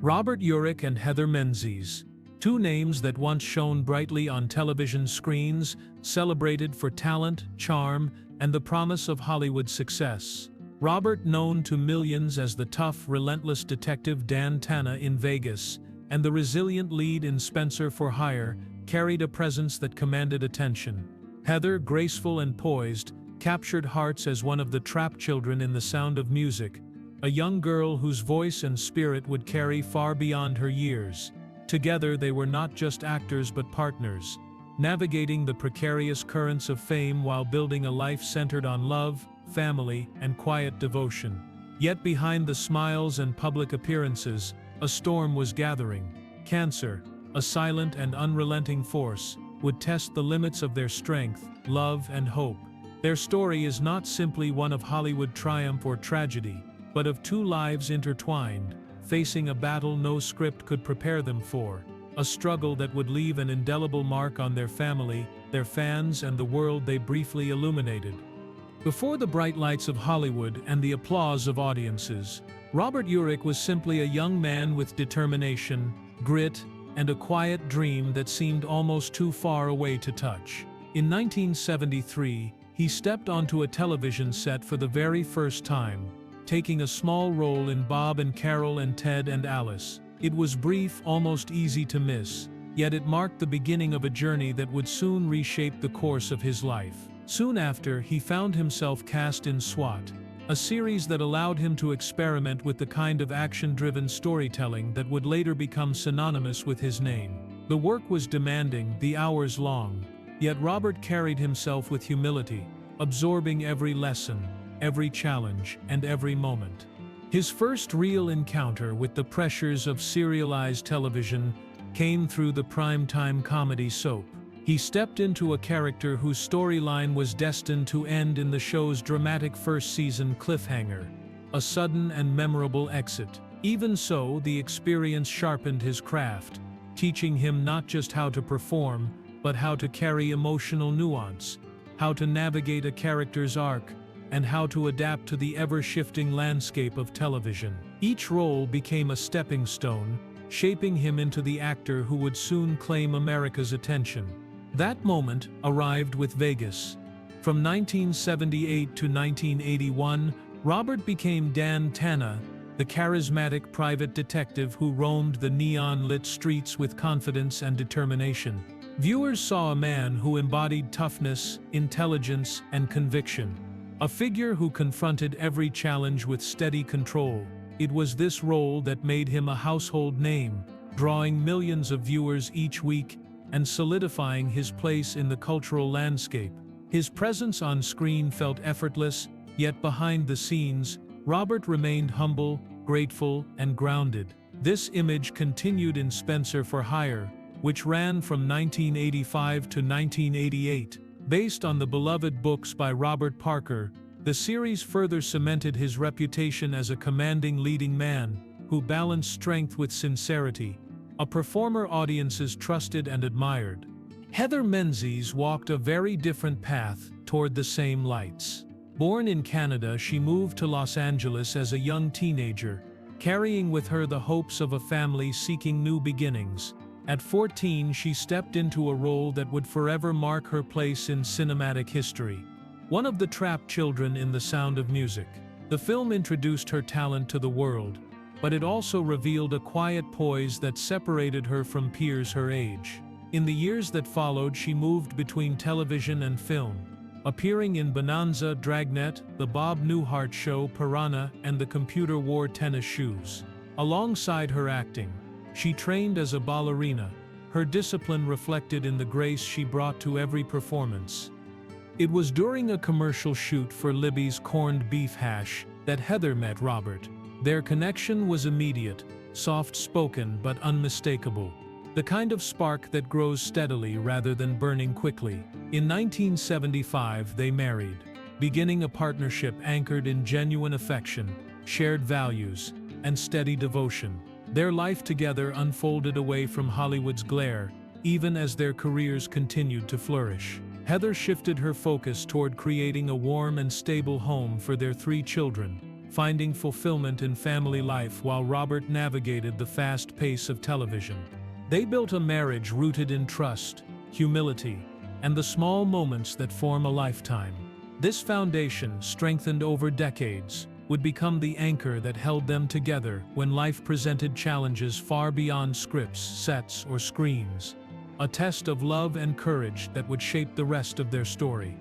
Robert Urich and Heather Menzies, two names that once shone brightly on television screens, celebrated for talent, charm, and the promise of Hollywood success. Robert, known to millions as the tough, relentless detective Dan Tanna in Vegas, and the resilient lead in Spencer for Hire, carried a presence that commanded attention. Heather, graceful and poised, captured hearts as one of the trapped children in The Sound of Music, a young girl whose voice and spirit would carry far beyond her years. Together they were not just actors but partners, navigating the precarious currents of fame while building a life centered on love, family, and quiet devotion. Yet behind the smiles and public appearances, a storm was gathering. Cancer, a silent and unrelenting force, would test the limits of their strength, love, and hope. Their story is not simply one of Hollywood triumph or tragedy, but of two lives intertwined, facing a battle no script could prepare them for, a struggle that would leave an indelible mark on their family, their fans, and the world they briefly illuminated. Before the bright lights of Hollywood and the applause of audiences, Robert Urich was simply a young man with determination, grit, and a quiet dream that seemed almost too far away to touch. In 1973, he stepped onto a television set for the very first time, taking a small role in Bob and Carol and Ted and Alice. It was brief, almost easy to miss, yet it marked the beginning of a journey that would soon reshape the course of his life. Soon after, he found himself cast in SWAT, a series that allowed him to experiment with the kind of action-driven storytelling that would later become synonymous with his name. The work was demanding, the hours long, yet Robert carried himself with humility, absorbing every lesson, every challenge, and every moment. His first real encounter with the pressures of serialized television came through the primetime comedy soap. He stepped into a character whose storyline was destined to end in the show's dramatic first-season cliffhanger, a sudden and memorable exit. Even so, the experience sharpened his craft, teaching him not just how to perform, but how to carry emotional nuance, how to navigate a character's arc, and how to adapt to the ever-shifting landscape of television. Each role became a stepping stone, shaping him into the actor who would soon claim America's attention. That moment arrived with Vegas. From 1978 to 1981, Robert became Dan Tanna, the charismatic private detective who roamed the neon-lit streets with confidence and determination. Viewers saw a man who embodied toughness, intelligence, and conviction. A figure who confronted every challenge with steady control. It was this role that made him a household name, drawing millions of viewers each week and solidifying his place in the cultural landscape. His presence on screen felt effortless, yet behind the scenes, Robert remained humble, grateful, and grounded. This image continued in Spencer for Hire, which ran from 1985 to 1988. Based on the beloved books by Robert Parker, the series further cemented his reputation as a commanding leading man who balanced strength with sincerity, a performer audiences trusted and admired. Heather Menzies walked a very different path toward the same lights. Born in Canada, she moved to Los Angeles as a young teenager, carrying with her the hopes of a family seeking new beginnings. At 14, she stepped into a role that would forever mark her place in cinematic history. One of the trapped children in The Sound of Music. The film introduced her talent to the world, but it also revealed a quiet poise that separated her from peers her age. In the years that followed, she moved between television and film, appearing in Bonanza, Dragnet, The Bob Newhart Show, Piranha, and The Computer Wore Tennis Shoes. Alongside her acting, she trained as a ballerina, her discipline reflected in the grace she brought to every performance. It was during a commercial shoot for Libby's corned beef hash that Heather met Robert. Their connection was immediate, soft-spoken but unmistakable. The kind of spark that grows steadily rather than burning quickly. In 1975, they married, beginning a partnership anchored in genuine affection, shared values, and steady devotion. Their life together unfolded away from Hollywood's glare, even as their careers continued to flourish. Heather shifted her focus toward creating a warm and stable home for their 3 children, finding fulfillment in family life while Robert navigated the fast pace of television. They built a marriage rooted in trust, humility, and the small moments that form a lifetime. This foundation, strengthened over decades, would become the anchor that held them together when life presented challenges far beyond scripts, sets, or screens. A test of love and courage that would shape the rest of their story.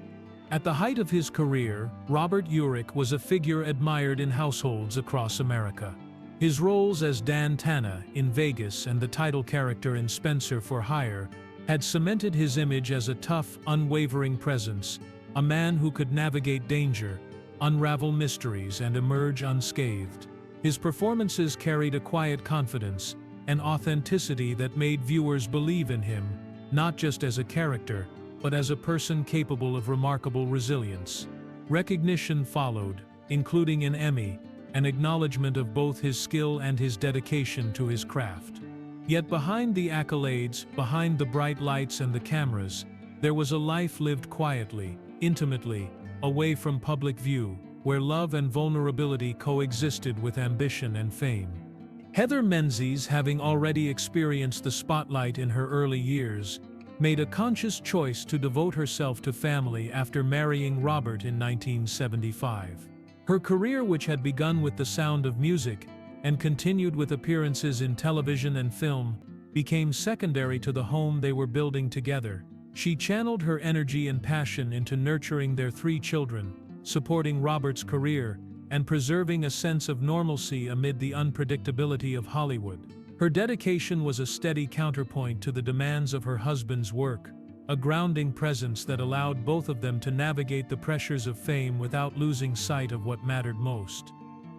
At the height of his career, Robert Urich was a figure admired in households across America. His roles as Dan Tanna in Vegas and the title character in Spencer for Hire had cemented his image as a tough, unwavering presence, a man who could navigate danger, unravel mysteries, and emerge unscathed. His performances carried a quiet confidence, an authenticity that made viewers believe in him, not just as a character, but as a person capable of remarkable resilience. Recognition followed, including an Emmy, an acknowledgement of both his skill and his dedication to his craft. Yet behind the accolades, behind the bright lights and the cameras, there was a life lived quietly, intimately, away from public view, where love and vulnerability coexisted with ambition and fame. Heather Menzies, having already experienced the spotlight in her early years, made a conscious choice to devote herself to family after marrying Robert in 1975. Her career, which had begun with The Sound of Music and continued with appearances in television and film, became secondary to the home they were building together. She channeled her energy and passion into nurturing their 3 children, supporting Robert's career, and preserving a sense of normalcy amid the unpredictability of Hollywood. Her dedication was a steady counterpoint to the demands of her husband's work, a grounding presence that allowed both of them to navigate the pressures of fame without losing sight of what mattered most.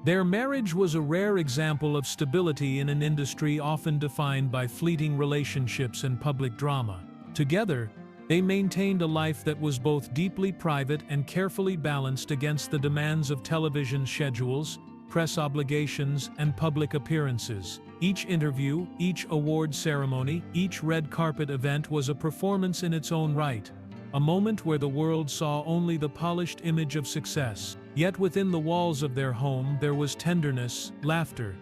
Their marriage was a rare example of stability in an industry often defined by fleeting relationships and public drama. Together, they maintained a life that was both deeply private and carefully balanced against the demands of television schedules, press obligations, and public appearances. Each interview, each award ceremony, each red carpet event was a performance in its own right, a moment where the world saw only the polished image of success. Yet within the walls of their home there was tenderness, laughter,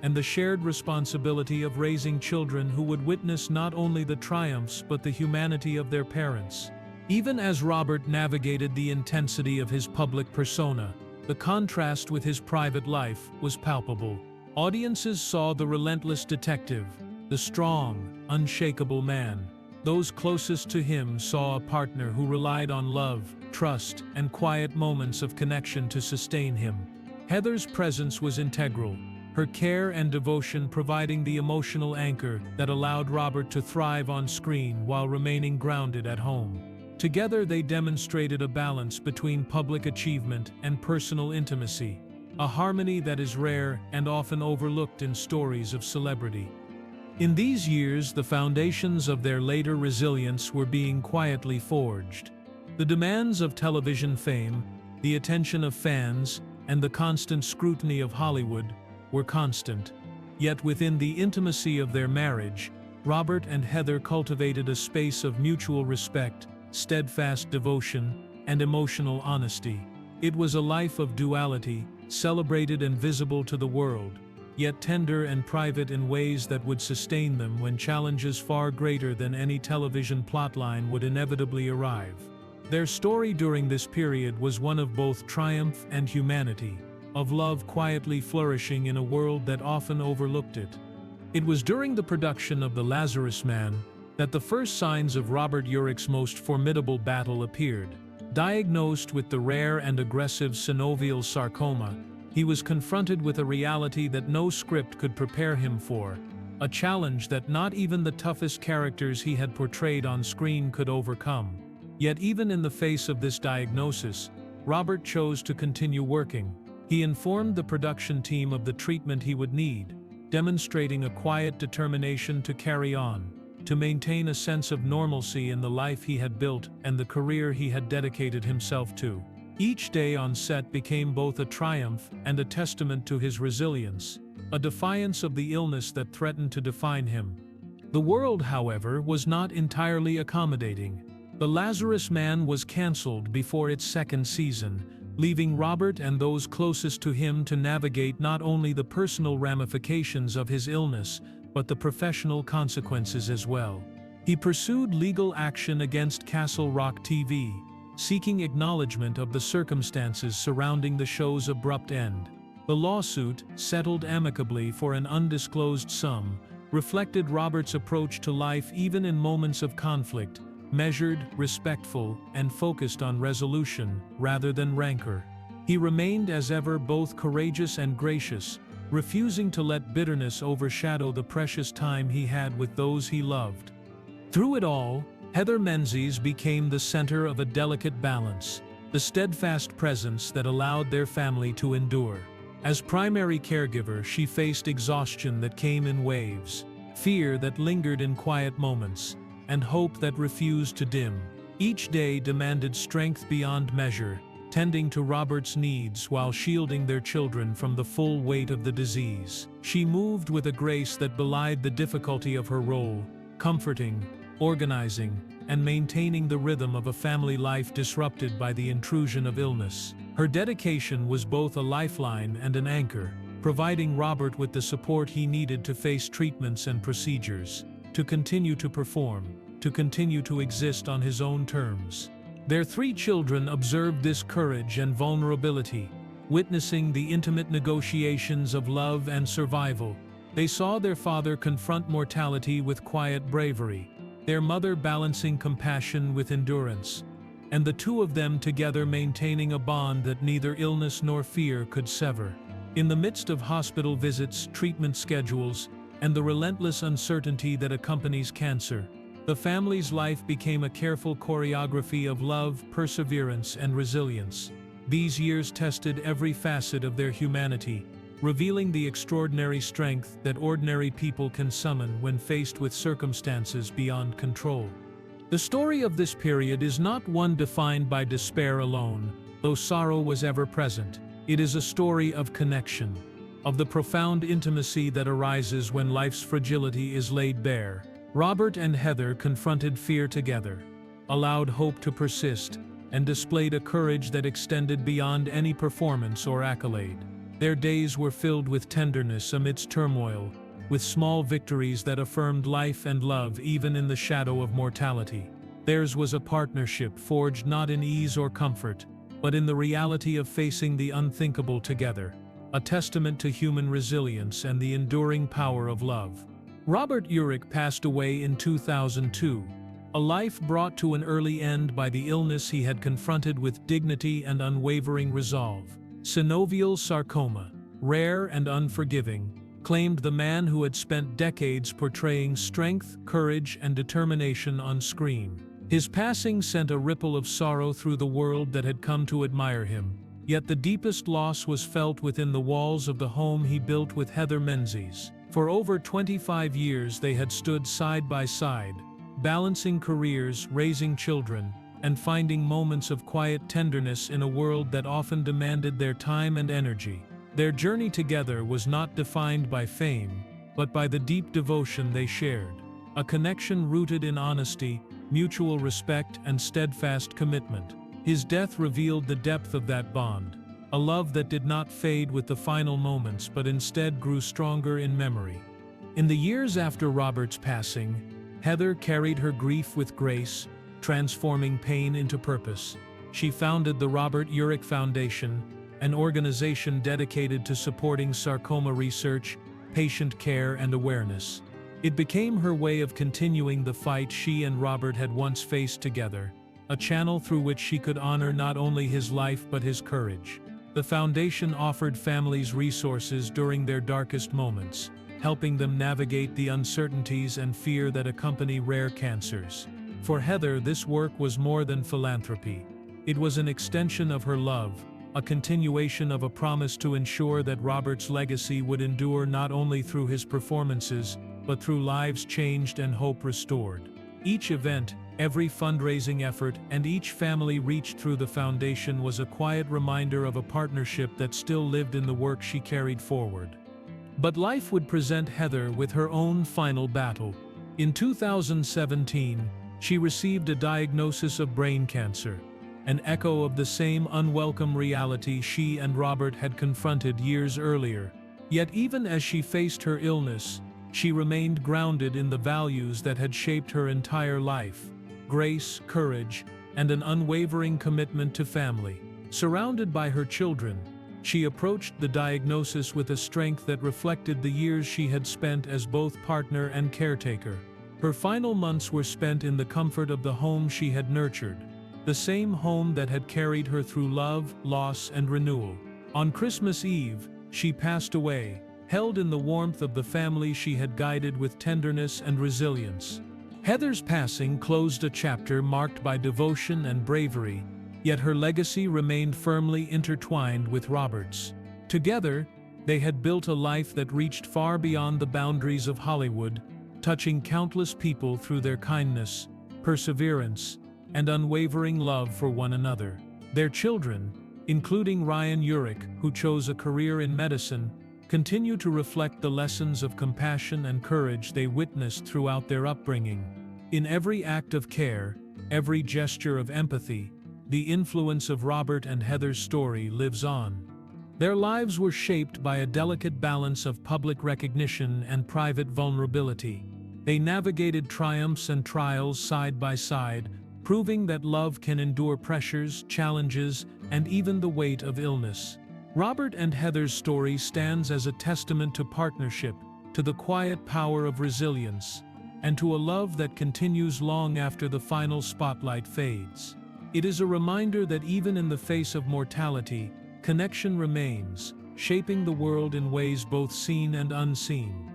and the shared responsibility of raising children who would witness not only the triumphs but the humanity of their parents. Even as Robert navigated the intensity of his public persona, the contrast with his private life was palpable. Audiences saw the relentless detective, the strong, unshakable man. Those closest to him saw a partner who relied on love, trust, and quiet moments of connection to sustain him. Heather's presence was integral, her care and devotion providing the emotional anchor that allowed Robert to thrive on screen while remaining grounded at home. Together they demonstrated a balance between public achievement and personal intimacy, a harmony that is rare and often overlooked in stories of celebrity. In these years, the foundations of their later resilience were being quietly forged. The demands of television fame, the attention of fans, and the constant scrutiny of Hollywood were constant. Yet within the intimacy of their marriage, Robert and Heather cultivated a space of mutual respect, steadfast devotion, and emotional honesty. It was a life of duality, celebrated and visible to the world, yet tender and private in ways that would sustain them when challenges far greater than any television plotline would inevitably arrive. Their story during this period was one of both triumph and humanity, of love quietly flourishing in a world that often overlooked it. It was during the production of The Lazarus Man that the first signs of Robert Urich's most formidable battle appeared. Diagnosed with the rare and aggressive synovial sarcoma, he was confronted with a reality that no script could prepare him for, a challenge that not even the toughest characters he had portrayed on screen could overcome. Yet even in the face of this diagnosis, Robert chose to continue working. He informed the production team of the treatment he would need, demonstrating a quiet determination to carry on, to maintain a sense of normalcy in the life he had built and the career he had dedicated himself to. Each day on set became both a triumph and a testament to his resilience, a defiance of the illness that threatened to define him. The world, however, was not entirely accommodating. The Lazarus Man was cancelled before its second season, leaving Robert and those closest to him to navigate not only the personal ramifications of his illness, but the professional consequences as well. He pursued legal action against Castle Rock TV, seeking acknowledgement of the circumstances surrounding the show's abrupt end. The lawsuit, settled amicably for an undisclosed sum, reflected Robert's approach to life even in moments of conflict, measured, respectful, and focused on resolution rather than rancor. He remained as ever both courageous and gracious, refusing to let bitterness overshadow the precious time he had with those he loved. Through it all, Heather Menzies became the center of a delicate balance, the steadfast presence that allowed their family to endure. As primary caregiver, she faced exhaustion that came in waves, fear that lingered in quiet moments, and hope that refused to dim. Each day demanded strength beyond measure, tending to Robert's needs while shielding their children from the full weight of the disease. She moved with a grace that belied the difficulty of her role, comforting, organizing, and maintaining the rhythm of a family life disrupted by the intrusion of illness. Her dedication was both a lifeline and an anchor, providing Robert with the support he needed to face treatments and procedures, to continue to perform, to continue to exist on his own terms. Their 3 children observed this courage and vulnerability, witnessing the intimate negotiations of love and survival. They saw their father confront mortality with quiet bravery, their mother balancing compassion with endurance, and the 2 of them together maintaining a bond that neither illness nor fear could sever. In the midst of hospital visits, treatment schedules, and the relentless uncertainty that accompanies cancer, the family's life became a careful choreography of love, perseverance, and resilience. These years tested every facet of their humanity, revealing the extraordinary strength that ordinary people can summon when faced with circumstances beyond control. The story of this period is not one defined by despair alone, though sorrow was ever present. It is a story of connection, of the profound intimacy that arises when life's fragility is laid bare. Robert and Heather confronted fear together, allowed hope to persist, and displayed a courage that extended beyond any performance or accolade. Their days were filled with tenderness amidst turmoil, with small victories that affirmed life and love even in the shadow of mortality. Theirs was a partnership forged not in ease or comfort, but in the reality of facing the unthinkable together, a testament to human resilience and the enduring power of love. Robert Urich passed away in 2002, a life brought to an early end by the illness he had confronted with dignity and unwavering resolve. Synovial sarcoma, rare and unforgiving, claimed the man who had spent decades portraying strength, courage, and determination on screen. His passing sent a ripple of sorrow through the world that had come to admire him, yet the deepest loss was felt within the walls of the home he built with Heather Menzies. For over 25 years they had stood side by side, balancing careers, raising children, and finding moments of quiet tenderness in a world that often demanded their time and energy. Their journey together was not defined by fame, but by the deep devotion they shared, a connection rooted in honesty, mutual respect, and steadfast commitment. His death revealed the depth of that bond, a love that did not fade with the final moments but instead grew stronger in memory. In the years after Robert's passing, Heather carried her grief with grace, transforming pain into purpose. She founded the Robert Urich Foundation, an organization dedicated to supporting sarcoma research, patient care, and awareness. It became her way of continuing the fight she and Robert had once faced together, a channel through which she could honor not only his life but his courage. The foundation offered families resources during their darkest moments, helping them navigate the uncertainties and fear that accompany rare cancers. For Heather, this work was more than philanthropy. It was an extension of her love, a continuation of a promise to ensure that Robert's legacy would endure not only through his performances, but through lives changed and hope restored. Each event, every fundraising effort, and each family reached through the foundation was a quiet reminder of a partnership that still lived in the work she carried forward. But life would present Heather with her own final battle. In 2017, she received a diagnosis of brain cancer, an echo of the same unwelcome reality she and Robert had confronted years earlier. Yet even as she faced her illness, she remained grounded in the values that had shaped her entire life: grace, courage, and an unwavering commitment to family. Surrounded by her children, she approached the diagnosis with a strength that reflected the years she had spent as both partner and caretaker. Her final months were spent in the comfort of the home she had nurtured, the same home that had carried her through love, loss, and renewal. On Christmas Eve, she passed away, held in the warmth of the family she had guided with tenderness and resilience. Heather's passing closed a chapter marked by devotion and bravery, yet her legacy remained firmly intertwined with Robert's. Together, they had built a life that reached far beyond the boundaries of Hollywood, touching countless people through their kindness, perseverance, and unwavering love for one another. Their children, including Ryan Urich, who chose a career in medicine, continue to reflect the lessons of compassion and courage they witnessed throughout their upbringing. In every act of care, every gesture of empathy, the influence of Robert and Heather's story lives on. Their lives were shaped by a delicate balance of public recognition and private vulnerability. They navigated triumphs and trials side by side, proving that love can endure pressures, challenges, and even the weight of illness. Robert and Heather's story stands as a testament to partnership, to the quiet power of resilience, and to a love that continues long after the final spotlight fades. It is a reminder that even in the face of mortality, connection remains, shaping the world in ways both seen and unseen.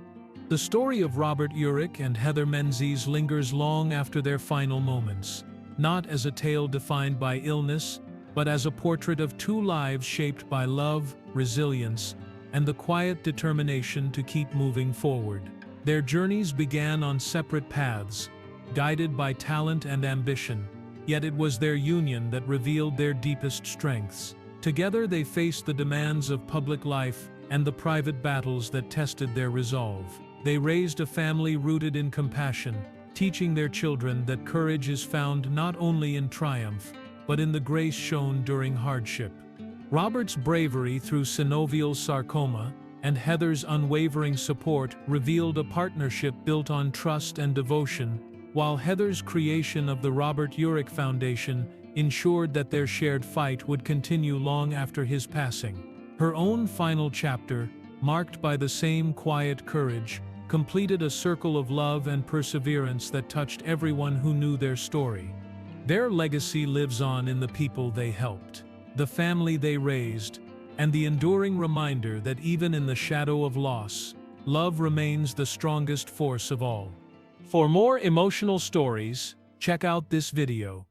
The story of Robert Urich and Heather Menzies lingers long after their final moments, not as a tale defined by illness, but as a portrait of two lives shaped by love, resilience, and the quiet determination to keep moving forward. Their journeys began on separate paths, guided by talent and ambition, yet it was their union that revealed their deepest strengths. Together they faced the demands of public life and the private battles that tested their resolve. They raised a family rooted in compassion, teaching their children that courage is found not only in triumph, but in the grace shown during hardship. Robert's bravery through synovial sarcoma and Heather's unwavering support revealed a partnership built on trust and devotion, while Heather's creation of the Robert Urich Foundation ensured that their shared fight would continue long after his passing. Her own final chapter, marked by the same quiet courage, completed a circle of love and perseverance that touched everyone who knew their story. Their legacy lives on in the people they helped, the family they raised, and the enduring reminder that even in the shadow of loss, love remains the strongest force of all. For more emotional stories, check out this video.